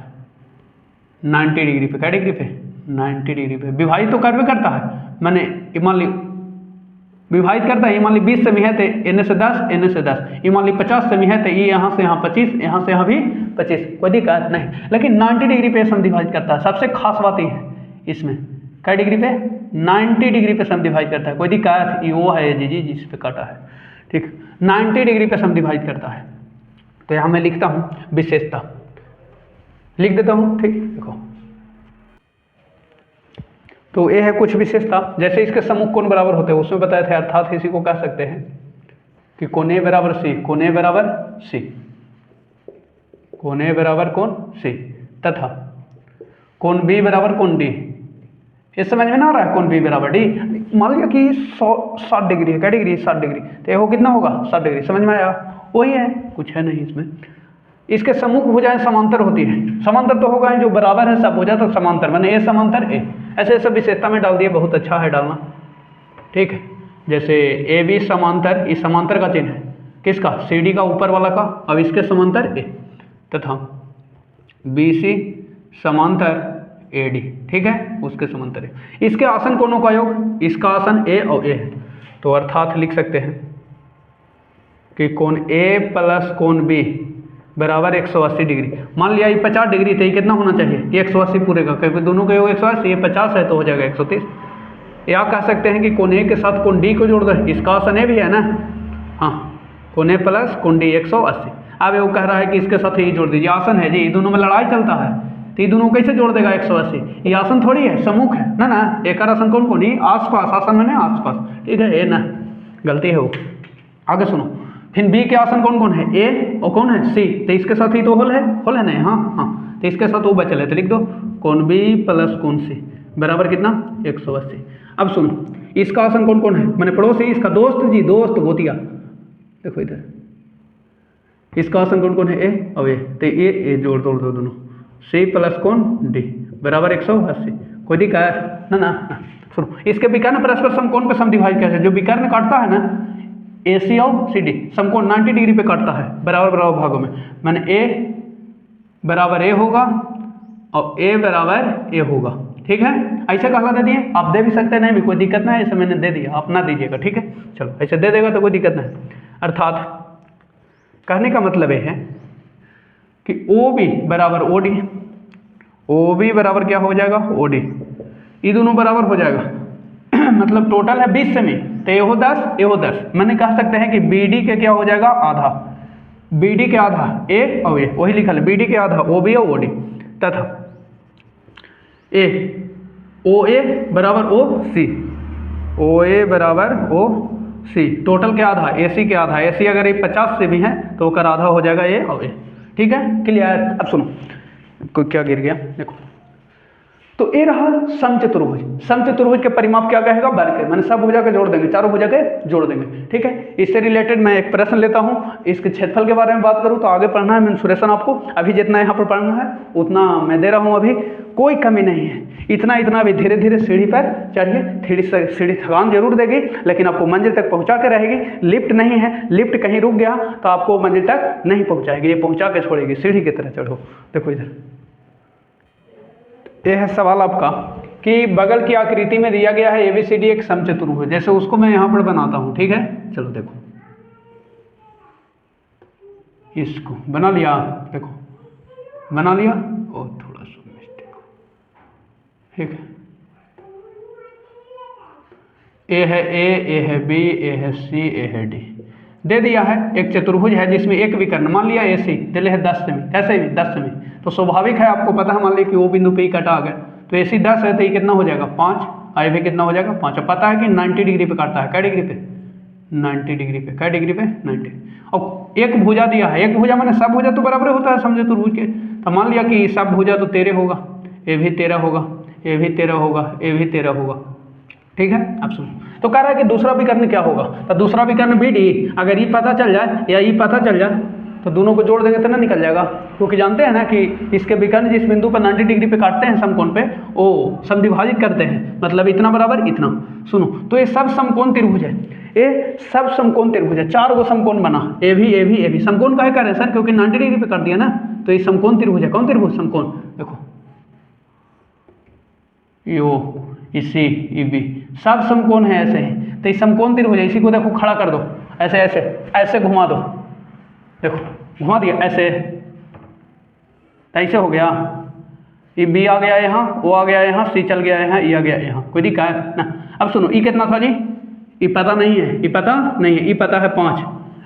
90 डिग्री पे, क्या डिग्री पे, 90 डिग्री पे। विभाजित तो कर्व करता है, मैंने मान ली विभाजित करता है, ये मान ली 20 सेमी है तो एन से 10, एन से 10, ये मान ली 50 सेमी है तो ये यहाँ से यहाँ 25, यहाँ से यहाँ भी 25, कोई दिक्कत नहीं। लेकिन 90 डिग्री पे समद्विभाजित करता है। सबसे खास बात ये है इसमें, क्या डिग्री पे, 90 डिग्री पे समद्विभाजित करता है। कोई दिक्कत, ये वो है जी जिस पे काटा है, ठीक, 90 डिग्री पे समद्विभाजित करता है। तो यहाँ मैं लिखता हूँ विशेषता, लिख देता हूँ, ठीक, देखो। तो ये है कुछ विशेषता, जैसे इसके सम्मुख कोण बराबर होते हैं उसमें बताए थे, अर्थात इसी को कह सकते हैं कि कोण ए बराबर सी, कोण ए बराबर सी, कोण ए बराबर कोण सी, तथा कोण बी बराबर कोण डी। ये समझ में ना आ रहा है, कोण बी बराबर डी। मान लिया कि 60 डिग्री है, क्या डिग्री, 60 डिग्री, तो ये कितना होगा, 60 डिग्री। समझ में आया, वही है, कुछ है नहीं इसमें। इसके सम्मुख भुजाएं समांतर होती है, समांतर तो होगा जो बराबर है सब भुजा तो समांतर, मैंने ए समांतर ए, ऐसे सब विशेषता में डाल दिए, बहुत अच्छा है डालना, ठीक है। जैसे ए बी समांतर, इस समांतर का चिन्ह है किसका, सी डी का, ऊपर वाला का, अब इसके समांतर ए, तथा बी सी समांतर ए डी, ठीक है, उसके समांतर है। इसके आसन कोणों का योग, इसका आसन ए और ए है, तो अर्थात लिख सकते हैं कि कोण ए प्लस कोण बी बराबर 180 डिग्री। मान लिया ये 50 डिग्री थे, कितना होना चाहिए, ये 180 पूरे का, क्योंकि दोनों का योग 180, ये 50 है तो हो जाएगा 130। या कह सकते हैं कि कोण ए के साथ कोण डी को जोड़ दो, इसका आसन ए भी है ना, हाँ, कोण ए प्लस कोण डी 180। अब वो कह रहा है कि इसके साथ ये जोड़ दीजिए, आसन है जी, दोनों में लड़ाई चलता है, तो ये दोनों कैसे जोड़ देगा 180, ये आसन थोड़ी है, सम्मुख है ना, ना, एक आसन कौन कौन, आसपास, आसन मैंने आसपास, ठीक है, ए ना, गलती है वो। आगे सुनो, फिर बी के आसन कौन कौन है, ए और कौन है, सी, तो इसके साथ ही तो होल है ना, हाँ हाँ, तो इसके साथ वो बचल है, तो लिख दो कोण बी प्लस कोण सी बराबर कितना, 180। अब सुनो, इसका आसन कौन कौन है, मैंने पड़ोसी, इसका दोस्त जी, दोस्त गोतिया, देखो इधर, इसका आसन कौन कौन है, ए और ए, तो ए जोड़ दो दोनों, सी प्लस कोण डी बराबर 180, कोई दिक्कत ना, ना। सुनो, इसके विकर्ण परस्पर समकोण पे समद्विभाजित कैसे, जो विकर्ण काटता है ना ए सी और सी डी, समकोण 90 डिग्री पे काटता है बराबर बराबर भागों में, मैंने ए बराबर ए होगा और ए बराबर ए होगा, ठीक है। ऐसे कहला दे दिए, आप दे भी सकते हैं, नहीं भी कोई दिक्कत नहीं है, ऐसे मैंने दे दिया, आप ना दीजिएगा, ठीक है। चलो ऐसे दे देगा तो कोई दिक्कत नहीं। अर्थात कहने का मतलब ये है कि ओ बी बराबर ओ डी, ओ बी बराबर क्या हो जाएगा, ओ डी, ये दोनों बराबर हो जाएगा मतलब टोटल है 20 सेमी, तो ये हो 10, ये हो 10, मैंने कह सकते हैं कि बी डी के क्या हो जाएगा, आधा, बी डी के आधा ए और ए, वही लिखा है, बी डी के आधा ओ बी और ओ डी, तथा ए ओ ए बराबर ओ सी, ओ ए बराबर ओ सी, टोटल के आधा, ए सी के आधा, ए सी अगर ये 50 से भी है तो कर आधा हो जाएगा ए और ए, ठीक है, क्लियर। अब सुनो, कोई क्या गिर गया, देखो, तो ये रहा समचतुर्भुज। समचतुर्भुज के परिमाप क्या कहेगा, वर्ग के, मैंने सब भुजा के जोड़ देंगे, चारों भुजा के जोड़ देंगे, ठीक है। इससे रिलेटेड मैं एक प्रश्न लेता हूँ, इसके क्षेत्रफल के बारे में बात करूँ तो आगे पढ़ना है मेंसुरेशन, आपको अभी जितना यहाँ पर पढ़ना है उतना मैं दे रहा हूँ, अभी कोई कमी नहीं है, इतना भी धीरे धीरे सीढ़ी पर चढ़िए, सीढ़ी थकान जरूर देगी लेकिन आपको मंजिल तक पहुँचा के रहेगी। लिफ्ट नहीं है, लिफ्ट कहीं रुक गया तो आपको मंजिल तक नहीं पहुँचाएगी, ये पहुँचा के छोड़ेगी, सीढ़ी की तरह चढ़ो। देखो इधर, यह है सवाल आपका कि बगल की आकृति में दिया गया है ABCD एक समचतुर्भुज, जैसे उसको मैं यहाँ पर बनाता हूँ, ठीक है। चलो देखो, इसको बना लिया, देखो बना लिया, और थोड़ा सा मिस्टेक, ठीक है। ए है ए है B, ए है C, ए है D, दे दिया है। एक चतुर्भुज है जिसमें एक विकर्ण, मान लिया AC, दिले है 10 सेमी, ऐसे भी 10 सेमी, तो स्वाभाविक है, आपको पता है, मान लिया कि वो बिंदु पे ही कटा आ गया, तो AC 10 है तो ये कितना हो जाएगा 5, आई भी कितना हो जाएगा 5। अब पता है कि 90 डिग्री पे काटता है, क्या डिग्री पे, 90 डिग्री पे, क्या डिग्री पे 90। और एक भुजा दिया है, एक भुजा मैंने सब भुजा तो बराबर होता है समचतुर्भुज के, तो मान लिया कि सब भुजा तो 13 होगा, ये भी 13 होगा, ये भी 13 होगा, ये भी 13 होगा, ठीक है। अब सुनो, तो कह रहा है कि दूसरा विकर्ण क्या होगा, तो दूसरा विकर्ण BD, अगर ये पता चल जाए या ये पता चल जाए तो दोनों को जोड़ देंगे तो ना निकल जाएगा, क्योंकि जानते हैं ना कि इसके विकर्ण जिस बिंदु पर 90 डिग्री पे काटते हैं समकोण पे, वो समद्विभाजित करते हैं, मतलब इतना बराबर इतना। सुनो, तो ये सब समकोण त्रिभुज है, ये सब समकोण त्रिभुज है, 4 गो समकोण बना, ए भी समकोण काहे कर रहे हैं सर, क्योंकि 90 डिग्री पे काट दिया ना, तो ये समकोण त्रिभुज है। कौन त्रिभुज? समकोण। देखो यो इसी बी सब समकोण है ऐसे ही, तो ये समकोण त्रिभुज है। इसी को देखो खड़ा कर दो, ऐसे ऐसे ऐसे घुमा दो, देखो घुमा दिया ऐसे, ऐसे हो गया, ये बी आ गया यहाँ, वो आ गया यहाँ, सी चल गया यहाँ, ये आ गया यहाँ, कोई दिक्कत है ना। अब सुनो, ये कितना था जी? ये पता नहीं है, ये पता नहीं है, ये पता है 5,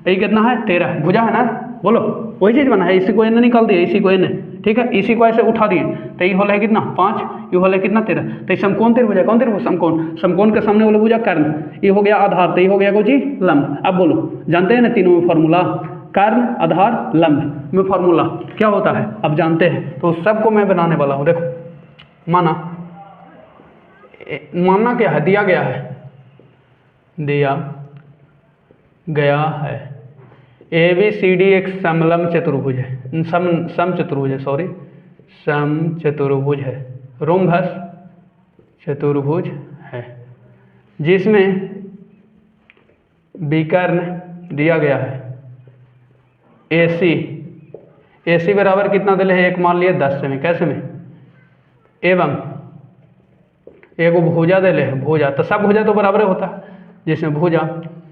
ये कितना है? 13, भुजा है ना, बोलो वही चीज़ बना है। इसी को इन्हें निकाल दिया, इसी को इन्हें, ठीक है, इसी को ऐसे उठा दिए, तो ये होल है कितना? 5, ये होल है कितना? 13। तो ये समकोण त्रिभुज है। कौन त्रिभुज? समकोण। समकोण के सामने वाला भुजा कर्ण, ये हो गया आधार, तो ये हो गया को जी लंब। अब बोलो, जानते हैं ना तीनों में फॉर्मूला, कर्ण, आधार, लंब में फॉर्मूला क्या होता है अब जानते हैं, तो सबको मैं बनाने वाला हूँ। देखो माना क्या है? दिया गया है, दिया गया है ABCD एक समलंब चतुर्भुज है, सम चतुर्भुज है, सॉरी सम चतुर्भुज है, रोम्भस चतुर्भुज है, जिसमें विकर्ण दिया गया है AC बराबर कितना दिले है? एक मान लिया 10 सेमी, कैसे में, एवं एगो भुजा दिले है, भुजा, तो सब भुजा तो बराबर होता है, जिसमें भुजा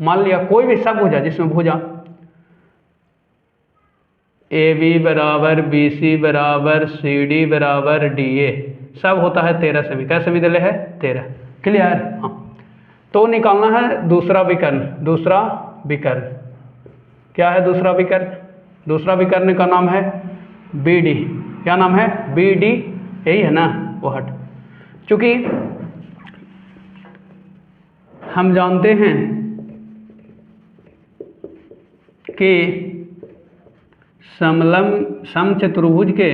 मान लिया कोई भी सब भुजा जिसमें भुजा AB बराबर BC बराबर CD बराबर DA सब होता है 13 सेमी, कैसे सेमी दिले है? 13। क्लियर? हाँ। तो निकालना है दूसरा विकर्ण। दूसरा विकर्ण क्या है? दूसरा विकर्ण, दूसरा विकर्ण का नाम है BD। क्या नाम है? BD, यही है ना, वो हट। चूंकि हम जानते हैं कि समचतुर्भुज के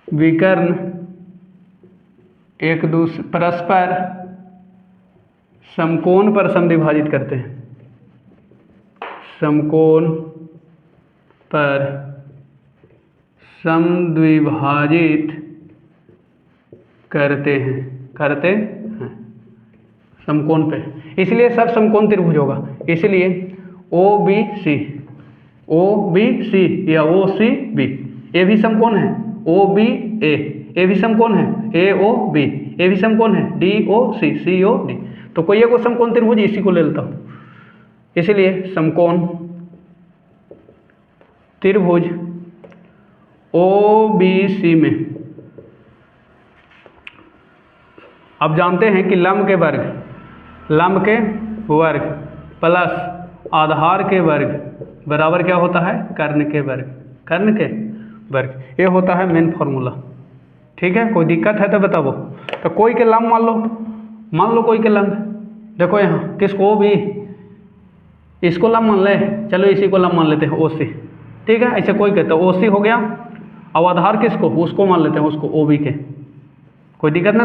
विकर्ण एक दूसरे परस्पर समकोण पर समद्विभाजित करते हैं, समकोण पर समद्विभाजित करते हैं समकोण पे, इसलिए सब समकोण त्रिभुज होगा। इसलिए OBC या OCB ये भी समकोण है, OBA ये भी समकोण है, AOB ये भी समकोण है, DOC COD, तो कोई एक समकोण त्रिभुज इसी को ले लेता हूँ। इसलिए समकोण त्रिभुज OBC में अब जानते हैं कि लंब के वर्ग प्लस आधार के वर्ग बराबर क्या होता है? कर्ण के वर्ग, ये होता है मेन फॉर्मूला। ठीक है, कोई दिक्कत है तो बताओ। तो कोई के लंब मान लो कोई के लंब, देखो यहाँ किसको भी, इसको लंब मान ले, चलो इसी को लंब मान लेते हैं OC। ठीक है, ऐसे कोई कहते हैं OC हो गया, और आधार किसको? उसको मान लेते हैं, उसको OB के, कोई दिक्कत ना।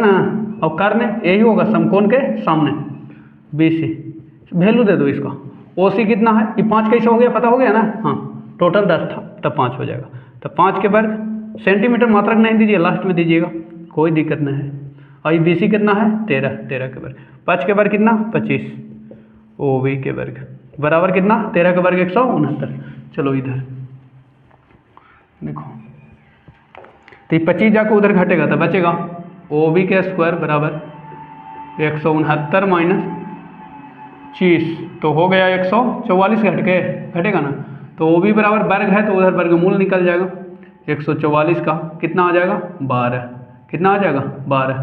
और कर्ण यही होगा समकोण के सामने BC, वैल्यू दे दो इसका। OC कितना है? ये 5 कैसे हो गया? पता हो गया ना। हाँ, टोटल 10 था, तब 5 हो जाएगा। तो 5 के वर्ग, सेंटीमीटर मात्रक नहीं दीजिए, लास्ट में दीजिएगा, कोई दिक्कत नहीं है। और ये BC कितना है? 13 के वर्ग, 5 के वर्ग कितना? 25, OB के वर्ग बराबर कितना? 13 के वर्ग 169। चलो इधर देखो, तो ये 25 जाकर उधर घटेगा तो बचेगा OB के स्क्वायर बराबर 169 माइनस 25, तो हो गया 144 घटेगा ना। तो OB बराबर वर्ग है, तो उधर वर्गमूल निकल जाएगा, 144 का कितना आ जाएगा? 12। कितना आ जाएगा? 12।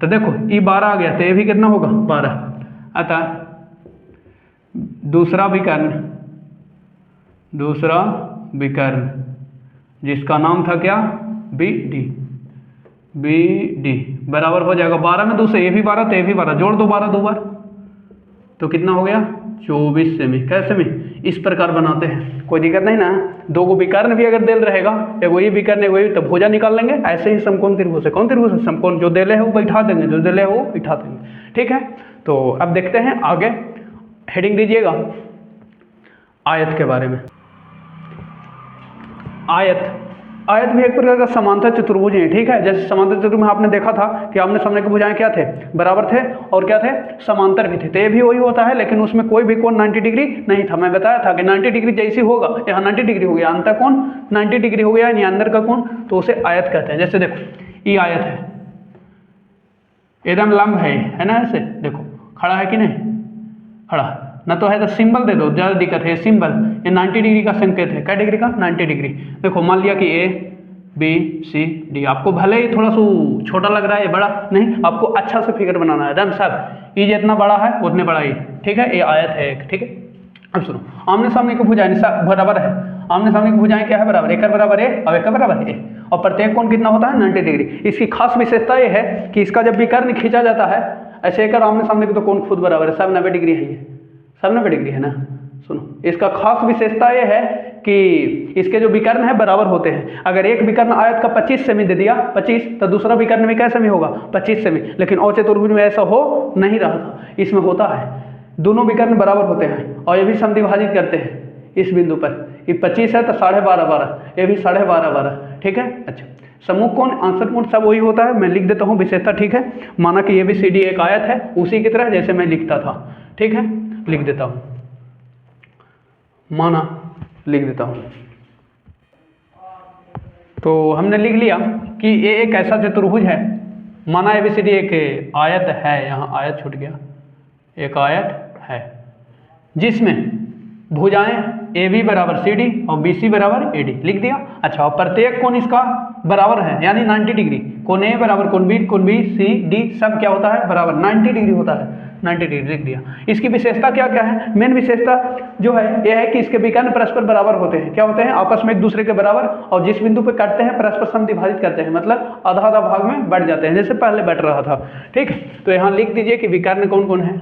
तो देखो ये 12 आ गया, तो ये भी कितना होगा? 12। अतः दूसरा विकर्ण जिसका नाम था क्या? BD बराबर हो जाएगा 12 में 2 से, ये भी 12 तो ये भी 12, जोड़ दो 12 2 बार, तो कितना हो गया? 24 सेमी। कैसे में? इस प्रकार बनाते हैं, कोई दिक्कत नहीं ना। 2 गो विकर्ण भी अगर देल रहेगा, एगो ये विकर्ण एगो ये, तो भुजा निकाल लेंगे। ऐसे ही समकोण त्रिभुज है। कौन त्रिभुज है? समकोण, जो देले है वो बैठा देंगे, जो देले है वो बैठा देंगे। ठीक है, तो अब देखते हैं आगे, हेडिंग दीजिएगा, आयत के बारे में। आयत भी एक प्रकार का समांतर चतुर्भुज है, ठीक है। जैसे समांतर चतुर्भुज में आपने देखा था कि आमने सामने की भुजाएं क्या थे, बराबर थे और क्या थे, समांतर भी थे। तो ये भी वही होता है, लेकिन उसमें कोई भी कोण 90 डिग्री नहीं था। मैं बताया था कि 90 डिग्री जैसी होगा, यहाँ 90 डिग्री हो गया, अंतर कोण 90 डिग्री हो गया, यानी अंदर का कोण, तो उसे आयत कहते हैं। जैसे देखो ये आयत है, एकदम लंब है ना, ऐसे देखो खड़ा है कि नहीं, खड़ा ना तो है तो सिंबल दे दो, ज़्यादा दिक्कत है। सिंबल ये 90 डिग्री का संकेत है, क्या डिग्री का, 90 डिग्री। देखो मान लिया कि ए बी सी डी, आपको भले ही थोड़ा सा छोटा लग रहा है, ये बड़ा नहीं, आपको अच्छा से फिगर बनाना है। डन साहब, ये जितना बड़ा है उतने बड़ा ही, ठीक है। ये आयत है एक, ठीक है। अब सुनो, आमने सामने की भुजाएं बराबर है, आमने सामने की भुजाएं क्या है, बराबर, एक बराबर ए और एक बराबर ए, और प्रत्येक कोण कितना होता है, 90 डिग्री। इसकी खास विशेषता ये है कि इसका जब विकर्ण खींचा जाता है ऐसे एक आमने सामने के, तो कोण खुद बराबर है, सब 90 डिग्री है, ये सब 90 डिग्री है ना। सुनो, इसका खास विशेषता ये है कि इसके जो विकर्ण है बराबर होते हैं। अगर एक विकर्ण आयत का 25 सेमी दे दिया, 25, तो दूसरा विकर्ण में क्या सेमी होगा, 25 सेमी। लेकिन अचतुर्भुज में ऐसा हो नहीं रहा था, इसमें होता है, दोनों विकर्ण बराबर होते हैं और ये भी समद्विभाजित करते हैं इस बिंदु पर। ये 25 है तो 12.5 12, ये भी 12.5 12, ठीक है। अच्छा, समूह कोण, आंसर कोण सब वही होता है। मैं लिख देता हूँ विशेषता, ठीक है। माना कि ये भी CD एक आयत है, उसी की तरह जैसे मैं लिखता था, ठीक है, लिख देता हूँ, माना लिख देता हूँ। तो हमने लिख लिया कि ये एक ऐसा चतुर्भुज है, माना ABCD एक आयत है, यहाँ आयत छूट गया, एक आयत है जिसमें भुजाएं AB बराबर CD और BC बराबर AD, लिख दिया। अच्छा, और प्रत्येक कोण इसका बराबर है, यानी 90 डिग्री, कोण A बराबर कोण B C D सब क्या होता है, बराबर 90 डिग्री होता है, 90 डिग्री लिख दिया। इसकी विशेषता क्या क्या है, मेन विशेषता जो है यह है कि इसके विकर्ण परस्पर बराबर होते हैं। क्या होते हैं, आपस में एक दूसरे के बराबर, और जिस बिंदु पे काटते हैं परस्पर समद्विभाजित करते हैं, मतलब आधा आधा भाग में बढ़ जाते हैं, जैसे पहले बढ़ रहा था, ठीक है। तो यहाँ लिख दीजिए कि विकर्ण कौन कौन है,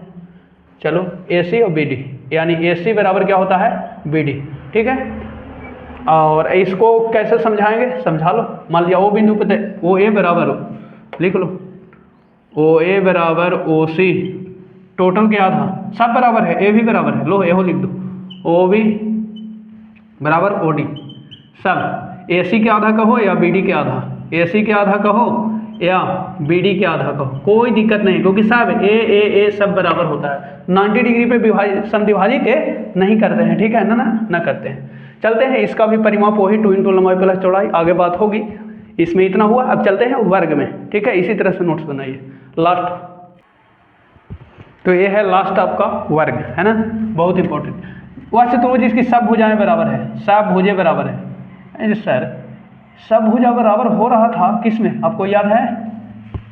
चलो AC और BD, यानी AC बराबर क्या होता है, BD, ठीक है। और इसको कैसे समझाएंगे, समझा लो। मान लिया O बिंदु पे OA बराबर हो, लिख लो OA बराबर OC, टोटल क्या था, सब बराबर है, A भी बराबर है, लो एहो लिख दो, OB बराबर OD, सब AC के आधा कहो या BD के आधा, AC के आधा कहो या BD के आधा कहो, कोई दिक्कत नहीं, क्योंकि सब A सब बराबर होता है। 90 डिग्री पे समद्विभाजित नहीं करते हैं, ठीक है ना, ना करते हैं। चलते हैं, इसका भी परिमाप वही 2 × लंबाई प्लस चौड़ाई, आगे बात होगी। इसमें इतना हुआ, अब चलते हैं वर्ग में, ठीक है। इसी तरह से नोट्स बनाइए लास्ट। तो ये है लास्ट आपका वर्ग, है ना, बहुत इंपॉर्टेंट। वैसे तो जिसकी सब भुजाएं बराबर है, सब भुजें बराबर है। सर सब भुजा बराबर हो रहा था किसमें, आपको याद है,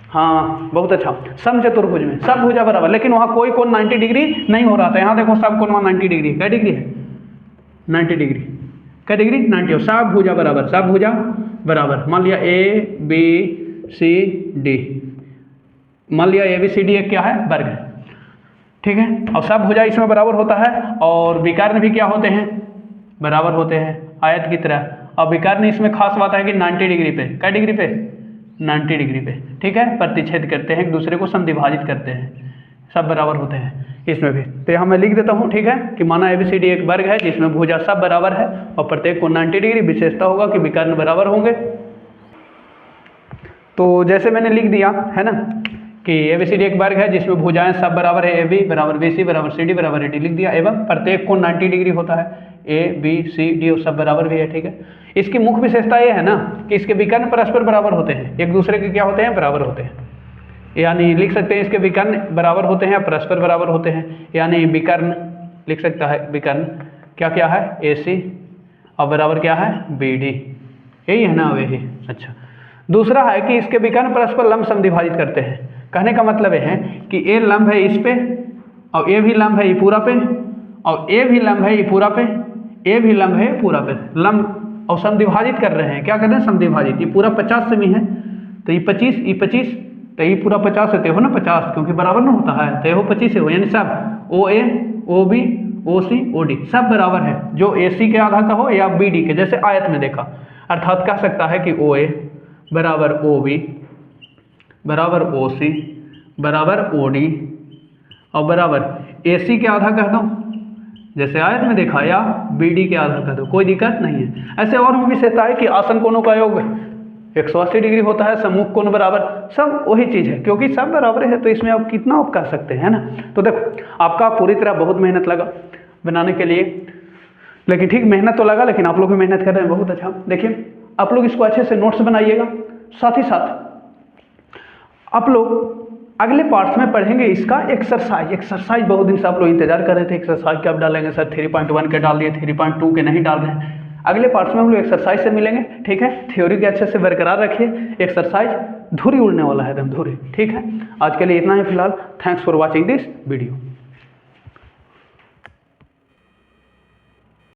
हाँ बहुत अच्छा, समचतुर्भुज में सब भुजा बराबर, लेकिन वहाँ कोई कोण 90 डिग्री नहीं हो रहा था। यहाँ देखो सब कोण वहाँ 90 डिग्री, क्या डिग्री है, 90 डिग्री, क्या डिग्री, 90, और सब भुजा बराबर, सब भुजा बराबर। मान लिया ABCD, मान लिया ABCD एक क्या है, वर्ग है, ठीक है। और सब भुजा इसमें बराबर होता है, और विकर्ण भी क्या होते हैं, बराबर होते हैं आयत की तरह। और विकर्ण इसमें खास बात है कि 90 डिग्री पे, क्या डिग्री पे, 90 डिग्री पे, ठीक है, प्रतिच्छेद करते हैं, एक दूसरे को समद्विभाजित करते हैं, सब बराबर होते हैं इसमें भी। तो यहाँ मैं लिख देता हूँ, ठीक है, कि माना ABCD एक वर्ग है जिसमें भुजा सब बराबर है और प्रत्येक को 90 डिग्री, विशेषता होगा कि विकर्ण बराबर होंगे। तो जैसे मैंने लिख दिया है ना कि ABCD एक वर्ग है जिसमें भुजाएं सब बराबर है, AB बराबर BC बराबर CD बराबर AD, लिख दिया। एवं प्रत्येक कोण 90 डिग्री होता है, ABCD और सब बराबर भी है, ठीक है। इसकी मुख्य विशेषता ये है ना कि इसके विकर्ण परस्पर बराबर होते हैं, एक दूसरे के क्या होते हैं, बराबर होते हैं। यानी लिख सकते हैं इसके विकर्ण बराबर होते हैं, परस्पर बराबर होते हैं, यानी विकर्ण लिख सकता है, विकर्ण क्या क्या है, AC और बराबर क्या है, BD, यही है ना, वही। अच्छा, दूसरा है कि इसके विकर्ण परस्पर लंब समद्विभाजित करते हैं। कहने का मतलब ये है कि A लंब है इस पे और A भी लंब है ये पूरा पे, और A भी लंब है ये पूरा पे, A भी लंब है ये पूरा पे, लंब और समद्विभाजित कर रहे हैं। क्या कर रहे हैं, समद्विभाजित। ये पूरा 50 सेमी है तो ये 25, ये 25, तो ये पूरा 50 है, तो हो ना 50, क्योंकि बराबर ना होता है, तो ये हो 25 है, यानी सब OA OB OC OD सब बराबर है, जो AC के आधा का हो या BD के, जैसे आयत में देखा। अर्थात कह सकता है कि OA बराबर OB बराबर OC बराबर OD और बराबर AC के आधा कह दो जैसे आयत में देखा या BD के आधार का दो, कोई दिक्कत नहीं है। ऐसे और भी विशेषता है कि आसन कोणों का योग 180 डिग्री होता है, सम्मुख कोण बराबर, सब वही चीज़ है, क्योंकि सब बराबर है तो इसमें आप कितना आप कर सकते हैं ना। तो देखो आपका पूरी तरह बहुत मेहनत लगा बनाने के लिए, लेकिन ठीक मेहनत तो लगा, लेकिन आप लोग भी मेहनत कर रहे हैं, बहुत अच्छा। देखिए आप लोग इसको अच्छे से नोट्स बनाइएगा, साथ ही साथ आप लोग अगले पार्ट्स में पढ़ेंगे इसका एक्सरसाइज बहुत दिन से आप लोग इंतजार कर रहे थे, एक्सरसाइज कब डालेंगे सर, 3.1 के डाल दिए, 3.2 के नहीं डाल रहे हैं। अगले पार्ट्स में हम लोग एक्सरसाइज से मिलेंगे, ठीक है। थ्योरी के अच्छे से बरकरार रखिए, एक्सरसाइज धुरी उड़ने वाला है एकदम धुरी, ठीक है। आज के लिए इतना ही फिलहाल। Thanks for watching this video.